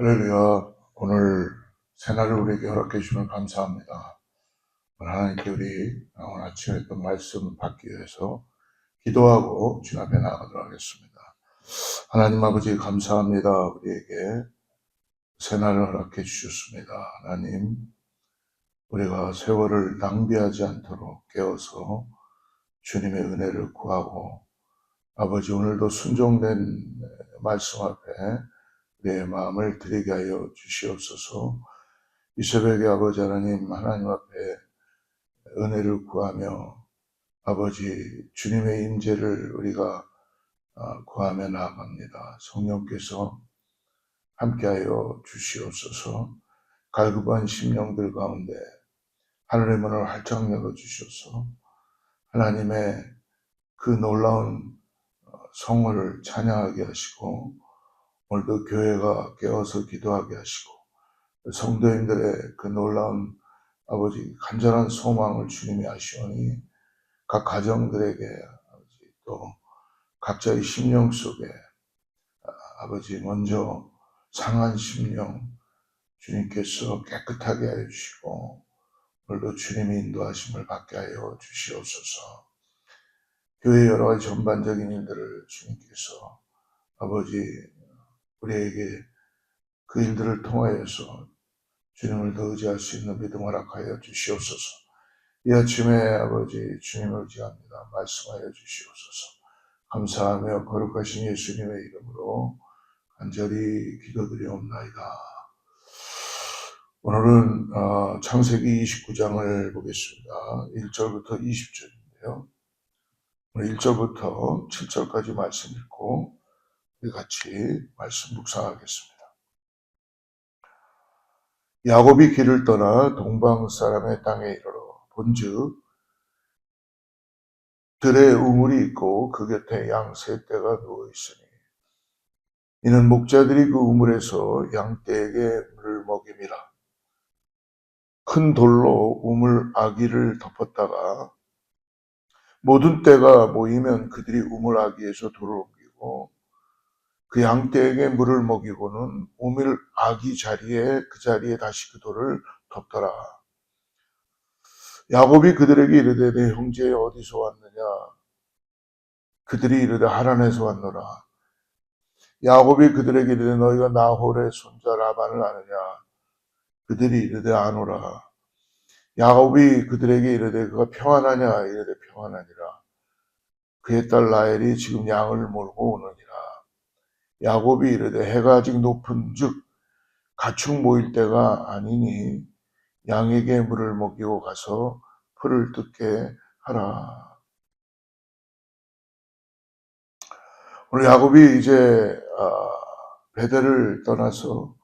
할렐루야. 오늘 새날을 우리에게 허락해 주시면 감사합니다. 오늘 하나님께 우리 오늘 아침에 또 말씀 받기 위해서 기도하고 주님 앞에 나가도록 하겠습니다. 하나님 아버지 감사합니다. 우리에게 새날을 허락해 주셨습니다. 하나님, 우리가 세월을 낭비하지 않도록 깨어서 주님의 은혜를 구하고 아버지 오늘도 순종된 말씀 앞에 우리의 마음을 드리게 하여 주시옵소서. 이 새벽에 아버지 하나님 앞에 은혜를 구하며 아버지 주님의 임재를 우리가 구하며 나아갑니다. 성령께서 함께하여 주시옵소서. 갈급한 심령들 가운데 하늘의 문을 활짝 열어주셔서 하나님의 그 놀라운 성을 찬양하게 하시고 오늘도 교회가 깨어서 기도하게 하시고 성도님들의 그 놀라운 아버지 간절한 소망을 주님이 아시오니 각 가정들에게 아버지 또 각자의 심령 속에 아버지 먼저 상한 심령 주님께서 깨끗하게 하여 주시고 오늘도 주님의 인도하심을 받게 하여 주시옵소서. 교회 여러 가지 전반적인 일들을 주님께서 아버지 우리에게 그 일들을 통하여서 주님을 더 의지할 수 있는 믿음 허락하여 주시옵소서. 이 아침에 아버지 주님을 의지합니다. 말씀하여 주시옵소서. 감사하며 거룩하신 예수님의 이름으로 간절히 기도드리옵나이다. 오늘은 창세기 29장을 보겠습니다. 1절부터 20절인데요. 오늘 1절부터 7절까지 말씀 읽고 우리 같이 말씀 묵상하겠습니다. 야곱이 길을 떠나 동방 사람의 땅에 이르러 본즉 들에 우물이 있고 그 곁에 양 세 떼가 누워 있으니 이는 목자들이 그 우물에서 양떼에게 물을 먹임이라. 큰 돌로 우물 아기를 덮었다가 모든 떼가 모이면 그들이 우물 아기에서 돌을 옮기고 그 양떼에게 물을 먹이고는 우물 아기 자리에 그 자리에 다시 그 돌을 덮더라. 야곱이 그들에게 이르되 내 형제 어디서 왔느냐? 그들이 이르되 하란에서 왔노라. 야곱이 그들에게 이르되 너희가 나홀의 손자 라반을 아느냐? 그들이 이르되 아노라. 야곱이 그들에게 이르되 그가 평안하냐? 이르되 평안하니라. 그의 딸 라헬이 지금 양을 몰고 오느니라. 야곱이 이르되 해가 아직 높은 즉 가축 모일 때가 아니니 양에게 물을 먹이고 가서 풀을 뜯게 하라. 오늘 야곱이 이제 베델을 떠나서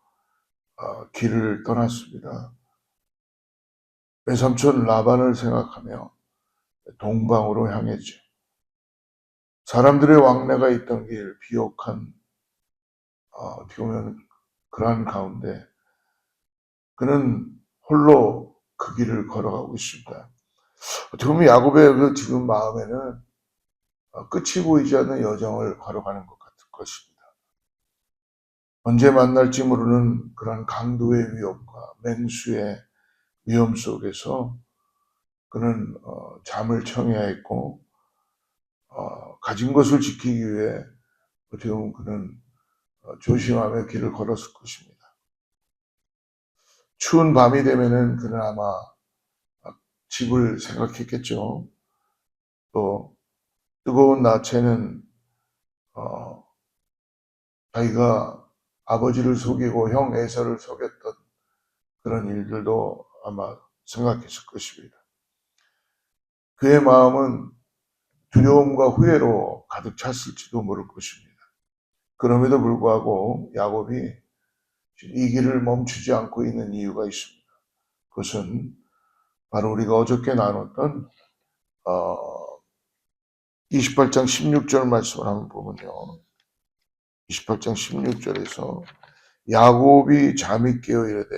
길을 떠났습니다. 외삼촌 라반을 생각하며 동방으로 향했죠. 사람들의 왕래가 있던 길, 비옥한 어떻게 보면 그러한 가운데 그는 홀로 그 길을 걸어가고 있습니다. 어떻게 보면 야곱의 그 지금 마음에는 끝이 보이지 않는 여정을 걸어가는 것 같을 것입니다. 언제 만날지 모르는 그런 강도의 위협과 맹수의 위험 속에서 그는 잠을 청해야 했고 가진 것을 지키기 위해 어떻게 보면 그는 조심하며 길을 걸었을 것입니다. 추운 밤이 되면은 그는 아마 집을 생각했겠죠. 또 뜨거운 낮에는 자기가 아버지를 속이고 형 에서를 속였던 그런 일들도 아마 생각했을 것입니다. 그의 마음은 두려움과 후회로 가득 찼을지도 모를 것입니다. 그럼에도 불구하고 야곱이 이 길을 멈추지 않고 있는 이유가 있습니다. 그것은 바로 우리가 어저께 나눴던 28장 16절 말씀을 한번 보면요. 28장 16절에서 야곱이 잠이 깨어 이르되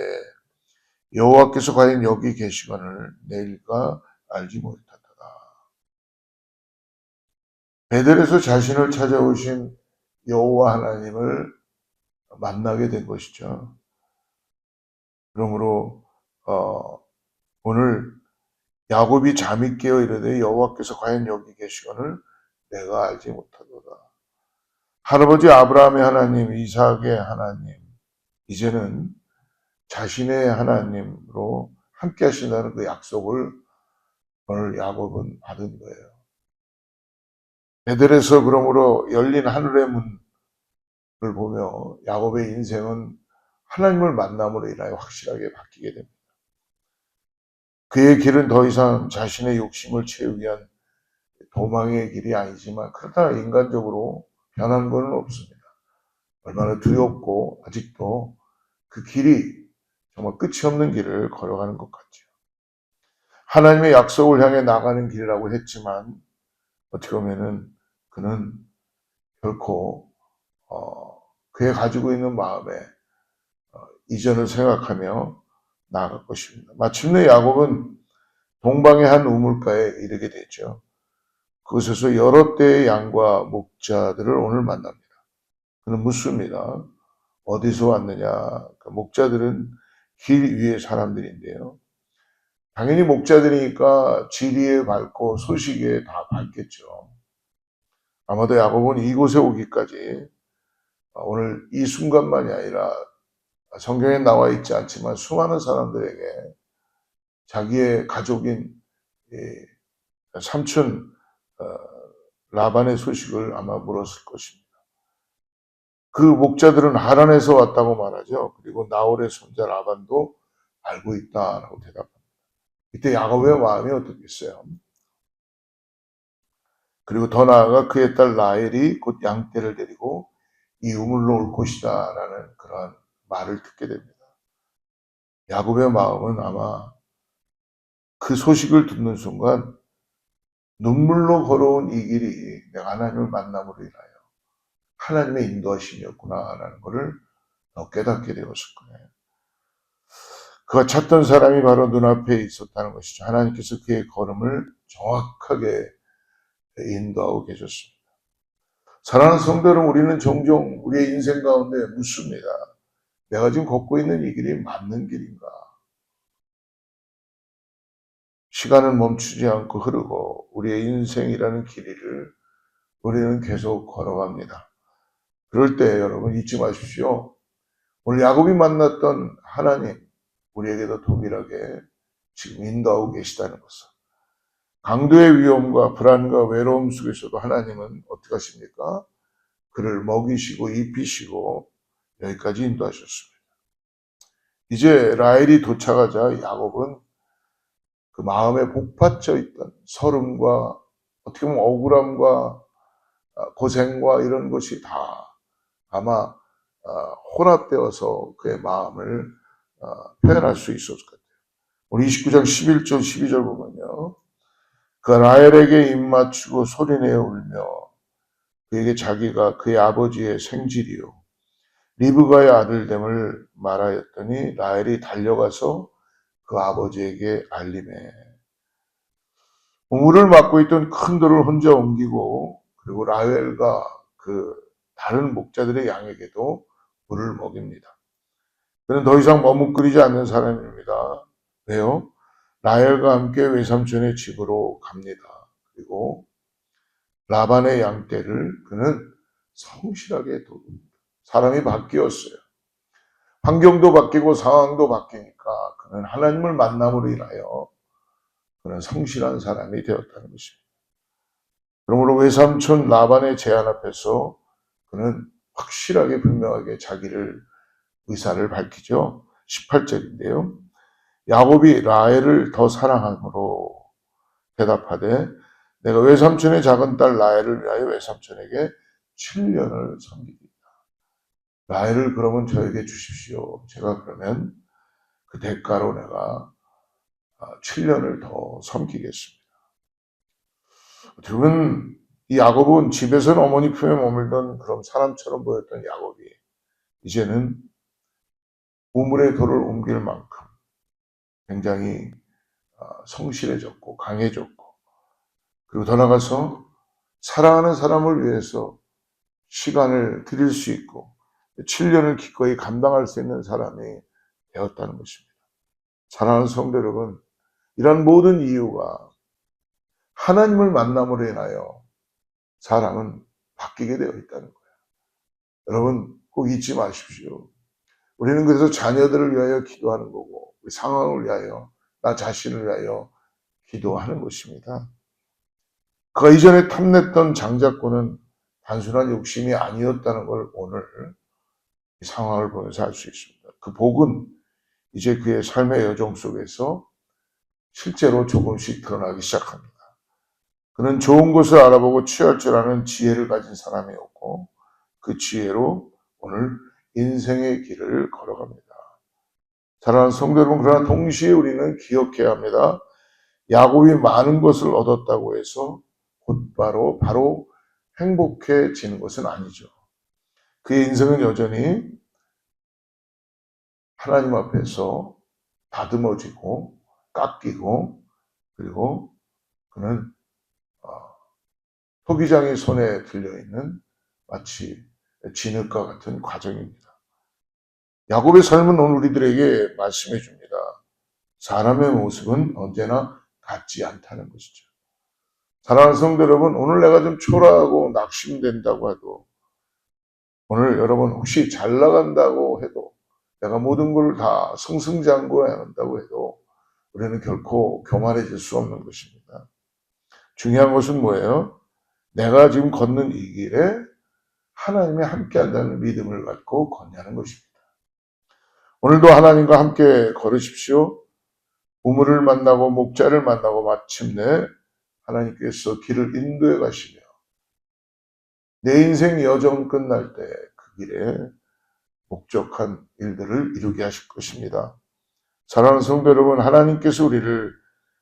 여호와께서 과연 여기 계시거늘 내일까 알지 못하더라. 베델에서 자신을 찾아오신 여호와 하나님을 만나게 된 것이죠. 그러므로 오늘 야곱이 잠이 깨어 이르되 여호와께서 과연 여기 계시거늘 내가 알지 못하도다. 할아버지 아브라함의 하나님, 이삭의 하나님, 이제는 자신의 하나님으로 함께 하신다는 그 약속을 오늘 야곱은 받은 거예요. 베델에서 그러므로 열린 하늘의 문을 보며 야곱의 인생은 하나님을 만남으로 인하여 확실하게 바뀌게 됩니다. 그의 길은 더 이상 자신의 욕심을 채우기 위한 도망의 길이 아니지만 그러나 인간적으로 변한 것은 없습니다. 얼마나 두렵고 아직도 그 길이 정말 끝이 없는 길을 걸어가는 것 같죠. 하나님의 약속을 향해 나가는 길이라고 했지만 어떻게 보면은 그는 결코 그의 가지고 있는 마음에 이전을 생각하며 나아갈 것입니다. 마침내 야곱은 동방의 한 우물가에 이르게 되죠. 그곳에서 여러 떼의 양과 목자들을 오늘 만납니다. 그는 묻습니다. 어디서 왔느냐? 그 목자들은 길 위의 사람들인데요. 당연히 목자들이니까 지리에 밝고 소식에 다 밝겠죠. 아마도 야곱은 이곳에 오기까지 오늘 이 순간만이 아니라 성경에 나와 있지 않지만 수많은 사람들에게 자기의 가족인 삼촌 라반의 소식을 아마 물었을 것입니다. 그 목자들은 하란에서 왔다고 말하죠. 그리고 나홀의 손자 라반도 알고 있다라고 대답합니다. 이때 야곱의 마음이 어떻겠어요? 그리고 더 나아가 그의 딸 라헬이 곧 양떼를 데리고 이 우물로 올 것이다 라는 그러한 말을 듣게 됩니다. 야곱의 마음은 아마 그 소식을 듣는 순간 눈물로 걸어온 이 길이 내가 하나님을 만남으로 인하여 하나님의 인도하심이었구나라는 것을 더 깨닫게 되었을 거예요. 그가 찾던 사람이 바로 눈앞에 있었다는 것이죠. 하나님께서 그의 걸음을 정확하게 인도하고 계셨습니다. 사랑하는 성도 여러분, 우리는 종종 우리의 인생 가운데 묻습니다. 내가 지금 걷고 있는 이 길이 맞는 길인가? 시간은 멈추지 않고 흐르고 우리의 인생이라는 길이를 우리는 계속 걸어갑니다. 그럴 때 여러분 잊지 마십시오. 오늘 야곱이 만났던 하나님, 우리에게도 동일하게 지금 인도하고 계시다는 것을. 강도의 위험과 불안과 외로움 속에서도 하나님은 어떻게 하십니까? 그를 먹이시고 입히시고 여기까지 인도하셨습니다. 이제 라헬이 도착하자 야곱은 그 마음에 복받쳐 있던 서름과 어떻게 보면 억울함과 고생과 이런 것이 다 아마 혼합되어서 그의 마음을 표현할 수 있었을 것 같아요. 우리 29장 11절 12절 보면요. 그 라헬에게 입맞추고 소리내어 울며 그에게 자기가 그의 아버지의 생질이요 리브가의 아들됨을 말하였더니 라헬이 달려가서 그 아버지에게 알림해 우물을 막고 있던 큰 돌을 혼자 옮기고 그리고 라헬과 그 다른 목자들의 양에게도 물을 먹입니다. 그는 더 이상 머뭇거리지 않는 사람입니다. 왜요? 라헬과 함께 외삼촌의 집으로 갑니다. 그리고 라반의 양떼를 그는 성실하게 돕습니다. 사람이 바뀌었어요. 환경도 바뀌고 상황도 바뀌니까 그는 하나님을 만남으로 인하여 그는 성실한 사람이 되었다는 것입니다. 그러므로 외삼촌 라반의 제안 앞에서 그는 확실하게 분명하게 자기를 의사를 밝히죠. 18절인데요. 야곱이 라헬을 더 사랑함으로 대답하되 내가 외삼촌의 작은 딸 라헬을 위하여 외삼촌에게 7년을 섬기겠다. 라헬을 그러면 저에게 주십시오. 제가 그러면 그 대가로 내가 7년을 더 섬기겠습니다. 어쩌면 이 야곱은 집에서는 어머니 품에 머물던 그런 사람처럼 보였던 야곱이 이제는 우물의 돌을 옮길 만큼 굉장히 성실해졌고 강해졌고 그리고 더 나아가서 사랑하는 사람을 위해서 시간을 드릴 수 있고 7년을 기꺼이 감당할 수 있는 사람이 되었다는 것입니다. 사랑하는 성도 여러분, 이런 모든 이유가 하나님을 만남으로 인하여 사람은 바뀌게 되어 있다는 거예요. 여러분 꼭 잊지 마십시오. 우리는 그래서 자녀들을 위하여 기도하는 거고, 우리 상황을 위하여, 나 자신을 위하여 기도하는 것입니다. 그 이전에 탐냈던 장자권은 단순한 욕심이 아니었다는 걸 오늘 이 상황을 보면서 알 수 있습니다. 그 복은 이제 그의 삶의 여정 속에서 실제로 조금씩 드러나기 시작합니다. 그는 좋은 것을 알아보고 취할 줄 아는 지혜를 가진 사람이었고, 그 지혜로 오늘 인생의 길을 걸어갑니다. 사랑하는 성도 여러분, 그러나 동시에 우리는 기억해야 합니다. 야곱이 많은 것을 얻었다고 해서 곧바로 바로 행복해지는 것은 아니죠. 그의 인생은 여전히 하나님 앞에서 다듬어지고 깎이고, 그리고 그는 토기장의 손에 들려있는 마치 진흙과 같은 과정입니다. 야곱의 삶은 오늘 우리들에게 말씀해 줍니다. 사람의 모습은 언제나 같지 않다는 것이죠. 사랑하는 성도 여러분, 오늘 내가 좀 초라하고 낙심된다고 해도, 오늘 여러분 혹시 잘 나간다고 해도, 내가 모든 걸 다 승승장구해야 한다고 해도 우리는 결코 교만해질 수 없는 것입니다. 중요한 것은 뭐예요? 내가 지금 걷는 이 길에 하나님이 함께 한다는 믿음을 갖고 걷냐는 것입니다. 오늘도 하나님과 함께 걸으십시오. 우물을 만나고 목자를 만나고 마침내 하나님께서 길을 인도해 가시며 내 인생 여정 끝날 때 그 길에 목적한 일들을 이루게 하실 것입니다. 사랑하는 성도 여러분, 하나님께서 우리를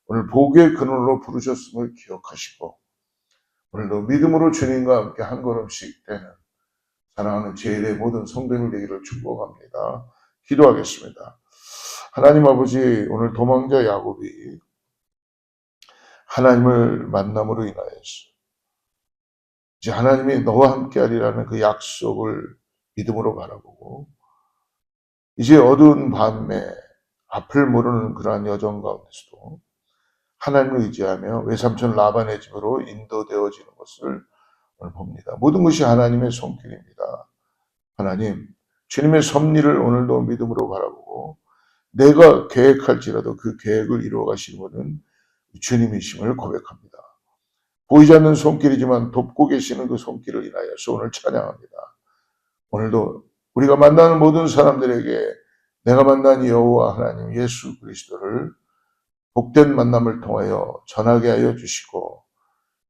오늘 복의 근원으로 부르셨음을 기억하시고, 오늘도 믿음으로 주님과 함께 한 걸음씩 되는 사랑하는 제1의 모든 성도들 되기를 축복합니다. 기도하겠습니다. 하나님 아버지, 오늘 도망자 야곱이 하나님을 만남으로 인하여서 이제 하나님이 너와 함께 하리라는 그 약속을 믿음으로 바라보고, 이제 어두운 밤에 앞을 모르는 그러한 여정 가운데서도 하나님을 의지하며 외삼촌 라반의 집으로 인도되어지는 것을 오늘 봅니다. 모든 것이 하나님의 손길입니다. 하나님, 주님의 섭리를 오늘도 믿음으로 바라보고 내가 계획할지라도 그 계획을 이루어 가시는 분은 주님이심을 고백합니다. 보이지 않는 손길이지만 돕고 계시는 그 손길을 인하여서 오늘 찬양합니다. 오늘도 우리가 만나는 모든 사람들에게 내가 만난 여호와 하나님 예수 그리스도를 복된 만남을 통하여 전하게 하여 주시고,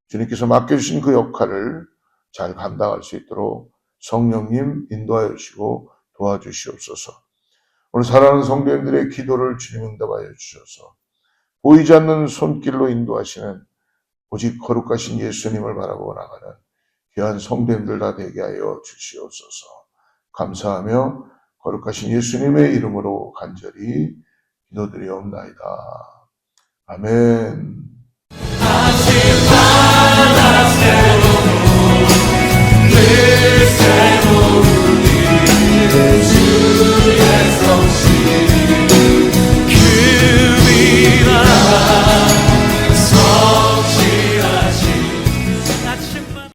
주님께서 맡겨주신 그 역할을 잘 감당할 수 있도록 성령님 인도하여 주시고 도와주시옵소서. 오늘 사랑하는 성도님들의 기도를 주님 응답하여 주셔서 보이지 않는 손길로 인도하시는 오직 거룩하신 예수님을 바라보고 나가는 귀한 성도님들 다 되게 하여 주시옵소서. 감사하며 거룩하신 예수님의 이름으로 간절히 기도드리옵나이다. 아멘.